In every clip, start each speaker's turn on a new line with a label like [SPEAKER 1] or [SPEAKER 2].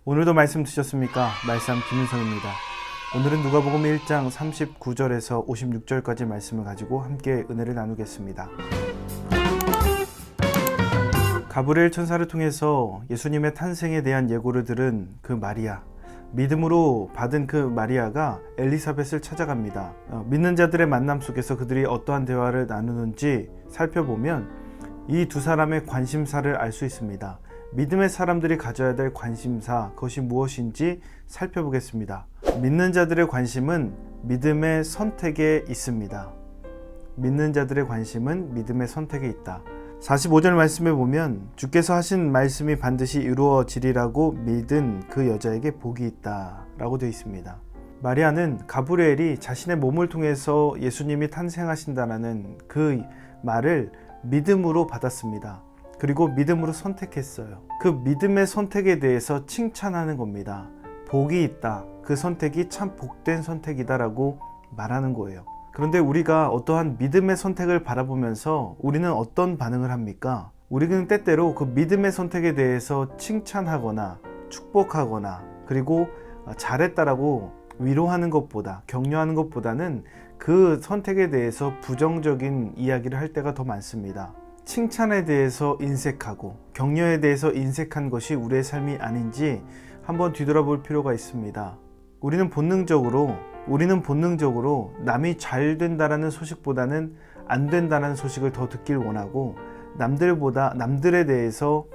[SPEAKER 1] 오늘도 말씀 드셨습니까? 말씀 김윤성입니다. 오늘은 누가복음 1장 39절에서 56절까지 말씀을 가지고 함께 은혜를 나누겠습니다. 가브리엘 천사를 통해서 예수님의 탄생에 대한 예고를 들은 그 마리아, 믿음으로 받은 그 마리아가 엘리사벳을 찾아갑니다. 믿는 자들의 만남 속에서 그들이 어떠한 대화를 나누는지 살펴보면 이 두 사람의 관심사를 알 수 있습니다. 믿음의 사람들이 가져야 될 관심사, 그것이 무엇인지 살펴보겠습니다. 믿는 자들의 관심은 믿음의 선택에 있습니다. 믿는 자들의 관심은 믿음의 선택에 있다. 45절 말씀에 보면 주께서 하신 말씀이 반드시 이루어지리라고 믿은 그 여자에게 복이 있다 라고 되어 있습니다. 마리아는 가브리엘이 자신의 몸을 통해서 예수님이 탄생하신다는 그 말을 믿음으로 받았습니다. 그리고 믿음으로 선택했어요. 그 믿음의 선택에 대해서 칭찬하는 겁니다. 복이 있다. 그 선택이 참 복된 선택이다 라고 말하는 거예요. 그런데 우리가 어떠한 믿음의 선택을 바라보면서 우리는 어떤 반응을 합니까? 우리는 때때로 그 믿음의 선택에 대해서 칭찬하거나 축복하거나 그리고 잘했다라고 위로하는 것보다, 격려하는 것보다는 그 선택에 대해서 부정적인 이야기를 할 때가 더 많습니다. 칭찬에 대해서 인색하고 격려에 대해서 인색한 것이 우리의 삶이 아닌지 한번 뒤돌아볼 필요가 있습니다. 우리는 본능적으로 남이 잘 된다라는 소식보다는 안 된다는 소식을 더 듣길 원하고 남들에 대해서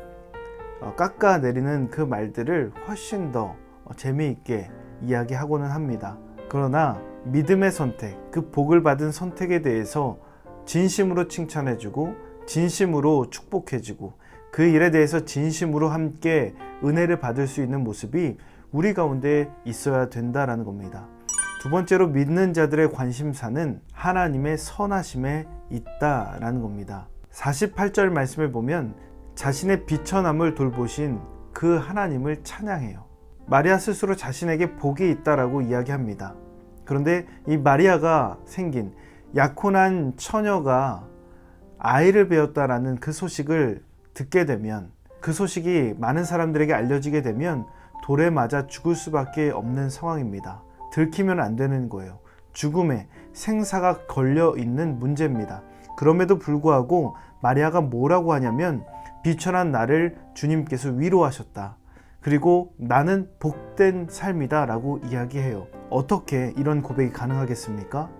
[SPEAKER 1] 깎아내리는 그 말들을 훨씬 더 재미있게 이야기하고는 합니다. 그러나 믿음의 선택, 그 복을 받은 선택에 대해서 진심으로 칭찬해주고 진심으로 축복해주고 그 일에 대해서 진심으로 함께 은혜를 받을 수 있는 모습이 우리 가운데 있어야 된다라는 겁니다. 두 번째로 믿는 자들의 관심사는 하나님의 선하심에 있다라는 겁니다. 48절 말씀을 보면 자신의 비천함을 돌보신 그 하나님을 찬양해요. 마리아 스스로 자신에게 복이 있다라고 이야기합니다. 그런데 이 마리아가 생긴 약혼한 처녀가 아이를 배웠다라는 그 소식을 듣게 되면, 그 소식이 많은 사람들에게 알려지게 되면 돌에 맞아 죽을 수밖에 없는 상황입니다. 들키면 안 되는 거예요. 죽음에 생사가 걸려 있는 문제입니다. 그럼에도 불구하고 마리아가 뭐라고 하냐면 비천한 나를 주님께서 위로하셨다. 그리고 나는 복된 삶이다 라고 이야기해요. 어떻게 이런 고백이 가능하겠습니까?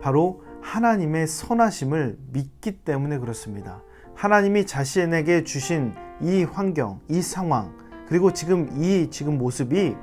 [SPEAKER 1] 바로 하나님의 선하심을 믿기 때문에 그렇습니다. 하나님이 자신에게 주신 이 환경, 이 상황, 그리고 지금 모습이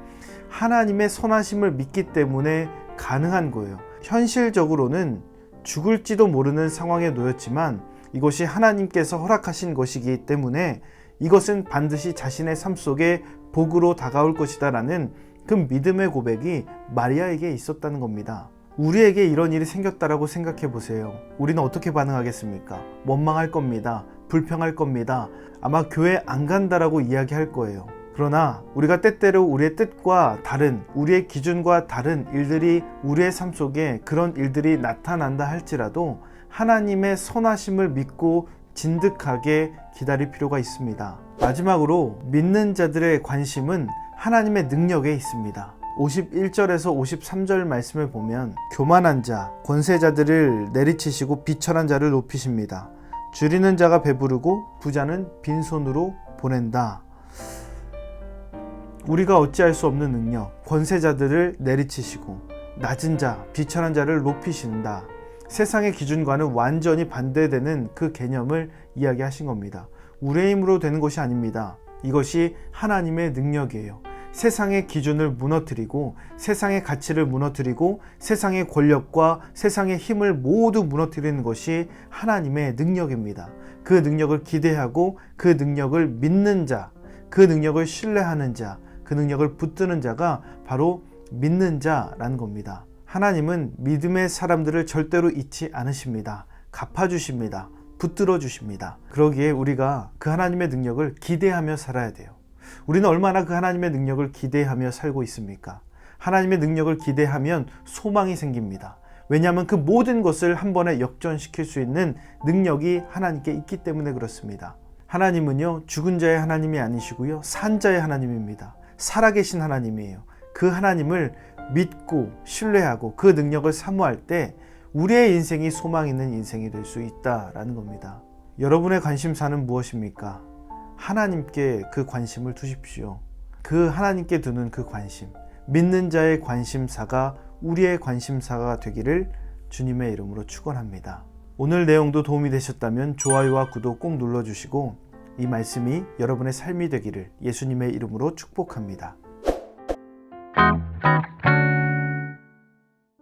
[SPEAKER 1] 하나님의 선하심을 믿기 때문에 가능한 거예요. 현실적으로는 죽을지도 모르는 상황에 놓였지만 이것이 하나님께서 허락하신 것이기 때문에 이것은 반드시 자신의 삶 속에 복으로 다가올 것이다 라는 그 믿음의 고백이 마리아에게 있었다는 겁니다. 우리에게 이런 일이 생겼다라고 생각해 보세요. 우리는 어떻게 반응하겠습니까? 원망할 겁니다. 불평할 겁니다. 아마 교회 안 간다라고 이야기할 거예요. 그러나 우리가 때때로 우리의 뜻과 다른, 우리의 기준과 다른 일들이 우리의 삶 속에 그런 일들이 나타난다 할지라도 하나님의 선하심을 믿고 진득하게 기다릴 필요가 있습니다. 마지막으로 믿는 자들의 관심은 하나님의 능력에 있습니다. 51절에서 53절 말씀을 보면 교만한 자, 권세자들을 내리치시고 비천한 자를 높이십니다. 줄이는 자가 배부르고 부자는 빈손으로 보낸다. 우리가 어찌할 수 없는 능력, 권세자들을 내리치시고 낮은 자, 비천한 자를 높이신다. 세상의 기준과는 완전히 반대되는 그 개념을 이야기하신 겁니다. 우리의 힘으로 되는 것이 아닙니다. 이것이 하나님의 능력이에요. 세상의 기준을 무너뜨리고 세상의 가치를 무너뜨리고 세상의 권력과 세상의 힘을 모두 무너뜨리는 것이 하나님의 능력입니다. 그 능력을 기대하고 그 능력을 믿는 자, 그 능력을 신뢰하는 자, 그 능력을 붙드는 자가 바로 믿는 자라는 겁니다. 하나님은 믿음의 사람들을 절대로 잊지 않으십니다. 갚아주십니다. 붙들어 주십니다. 그러기에 우리가 그 하나님의 능력을 기대하며 살아야 돼요. 우리는 얼마나 그 하나님의 능력을 기대하며 살고 있습니까? 하나님의 능력을 기대하면 소망이 생깁니다. 왜냐하면 그 모든 것을 한 번에 역전시킬 수 있는 능력이 하나님께 있기 때문에 그렇습니다. 하나님은요, 죽은 자의 하나님이 아니시고요, 산 자의 하나님입니다. 살아계신 하나님이에요. 그 하나님을 믿고 신뢰하고 그 능력을 사모할 때 우리의 인생이 소망 있는 인생이 될 수 있다라는 겁니다. 여러분의 관심사는 무엇입니까? 하나님께 그 관심을 두십시오. 그 하나님께 두는 그 관심, 믿는 자의 관심사가 우리의 관심사가 되기를 주님의 이름으로 축원합니다. 오늘 내용도 도움이 되셨다면 좋아요와 구독 꼭 눌러주시고 이 말씀이 여러분의 삶이 되기를 예수님의 이름으로 축복합니다.